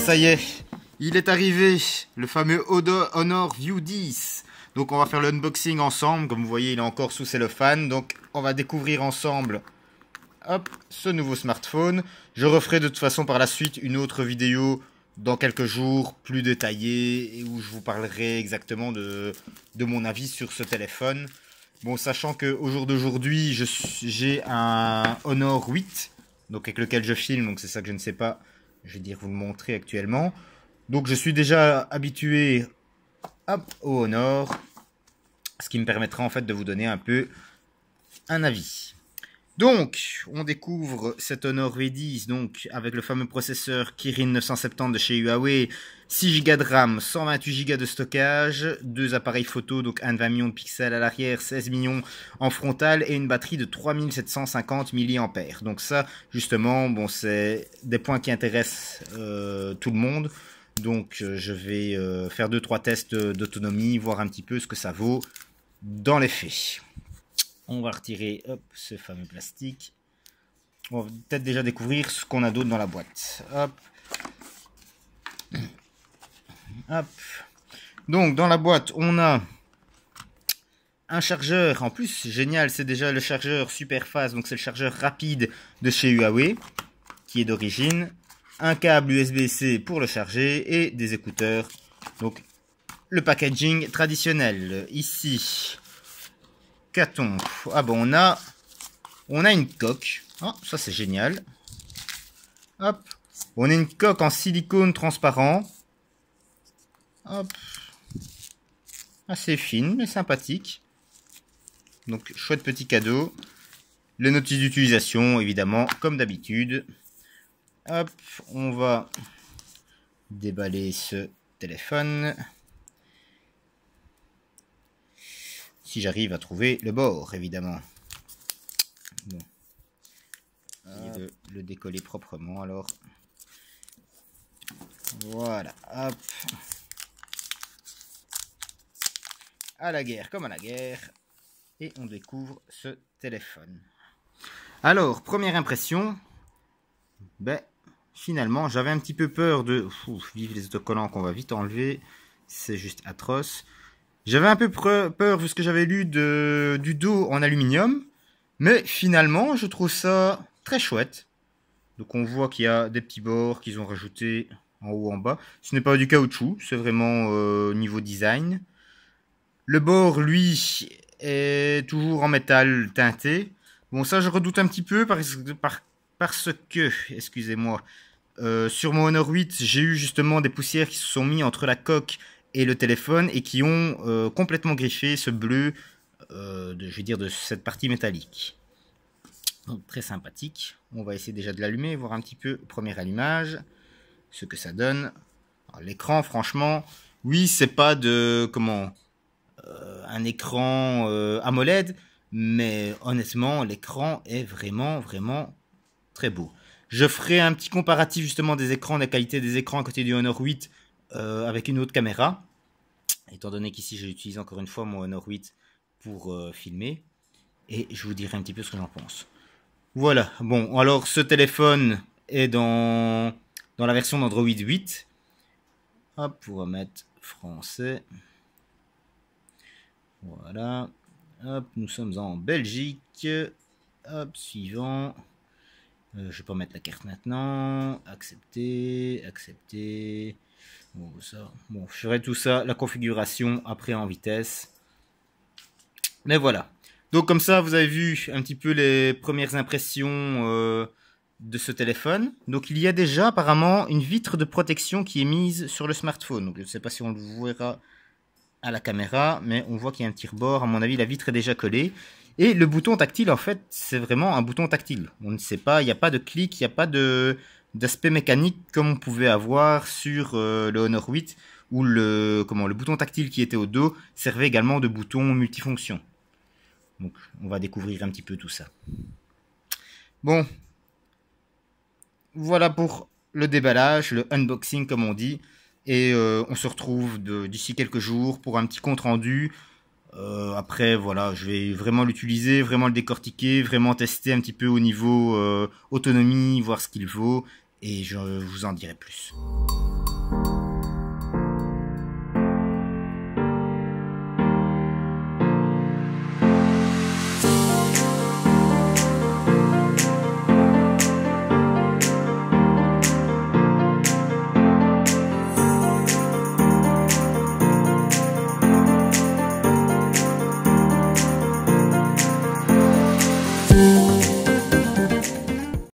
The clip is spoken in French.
ça y est, il est arrivé, le fameux Honor View 10. Donc on va faire l'unboxing ensemble, comme vous voyez il est encore sous cellophane. Donc on va découvrir ensemble, hop, ce nouveau smartphone. Je referai de toute façon par la suite une autre vidéo dans quelques jours, plus détaillée, et où je vous parlerai exactement de mon avis sur ce téléphone. Bon, sachant qu'au jour d'aujourd'hui, j'ai un Honor 8, donc avec lequel je filme, donc c'est ça que je ne sais pas, je vais dire vous le montrer actuellement. Donc je suis déjà habitué, hop, au Honor, ce qui me permettra en fait de vous donner un peu un avis. Donc, on découvre cet Honor V10 donc, avec le fameux processeur Kirin 970 de chez Huawei, 6 Go de RAM, 128 Go de stockage, deux appareils photo, donc un de 20 millions de pixels à l'arrière, 16 millions en frontal et une batterie de 3750 mAh. Donc ça, justement, bon, c'est des points qui intéressent tout le monde. Donc je vais faire 2-3 tests d'autonomie, voir un petit peu ce que ça vaut dans les faits. On va retirer hop, ce fameux plastique. On va peut-être déjà découvrir ce qu'on a d'autre dans la boîte. Hop. Hop. Donc dans la boîte, on a un chargeur. En plus, génial, c'est déjà le chargeur super fast. Donc c'est le chargeur rapide de chez Huawei, qui est d'origine. Un câble USB-C pour le charger et des écouteurs. Donc le packaging traditionnel. Ici, qu'a-t-on? Ah bon, on a une coque. Oh, ça c'est génial. Hop. On a une coque en silicone transparent. Hop. Assez fine mais sympathique. Donc chouette petit cadeau. Les notices d'utilisation évidemment comme d'habitude. Hop, on va déballer ce téléphone. Si j'arrive à trouver le bord, évidemment. Bon. Essayer de le décoller proprement, alors. Voilà, hop. À la guerre comme à la guerre. Et on découvre ce téléphone. Alors, première impression. Ben, finalement, j'avais un petit peu peur de... vive les autocollants qu'on va vite enlever. C'est juste atroce. J'avais un peu peur vu ce que j'avais lu du dos en aluminium. Mais finalement, je trouve ça très chouette. Donc on voit qu'il y a des petits bords qu'ils ont rajoutés en haut en bas. Ce n'est pas du caoutchouc, c'est vraiment niveau design. Le bord, lui, est toujours en métal teinté. Bon, ça, je redoute un petit peu parce que, excusez-moi, sur mon Honor 8, j'ai eu justement des poussières qui se sont mis entre la coque et le téléphone et qui ont complètement griffé ce bleu, je vais dire, de cette partie métallique. Donc très sympathique. On va essayer déjà de l'allumer, voir un petit peu au premier allumage ce que ça donne. L'écran, franchement, oui, c'est pas de un écran AMOLED, mais honnêtement, l'écran est vraiment très beau. Je ferai un petit comparatif justement des écrans, de la qualité des écrans à côté du Honor 8 avec une autre caméra, étant donné qu'ici j'utilise encore une fois mon Honor 8 pour filmer, et je vous dirai un petit peu ce que j'en pense. Voilà, bon, alors ce téléphone est dans la version d'Android 8. Hop, on va mettre français. Voilà. Hop, nous sommes en Belgique. Hop, suivant. Je vais pas mettre la carte maintenant. Accepter, accepter. Bon, ça. Bon, je ferai tout ça, la configuration après en vitesse. Mais voilà. Donc comme ça, vous avez vu un petit peu les premières impressions de ce téléphone. Donc il y a déjà apparemment une vitre de protection qui est mise sur le smartphone. Donc je ne sais pas si on le verra à la caméra, mais on voit qu'il y a un petit rebord. À mon avis, la vitre est déjà collée. Et le bouton tactile, en fait, c'est vraiment un bouton tactile. On ne sait pas, il n'y a pas de clic, il n'y a pas d'aspect mécanique comme on pouvait avoir sur le Honor 8, où le bouton tactile qui était au dos servait également de bouton multifonction. Donc, on va découvrir un petit peu tout ça. Bon, voilà pour le déballage, le unboxing comme on dit. Et on se retrouve d'ici quelques jours pour un petit compte rendu. Après, voilà, je vais vraiment l'utiliser, vraiment le décortiquer, vraiment tester un petit peu au niveau autonomie, voir ce qu'il vaut. Et je vous en dirai plus.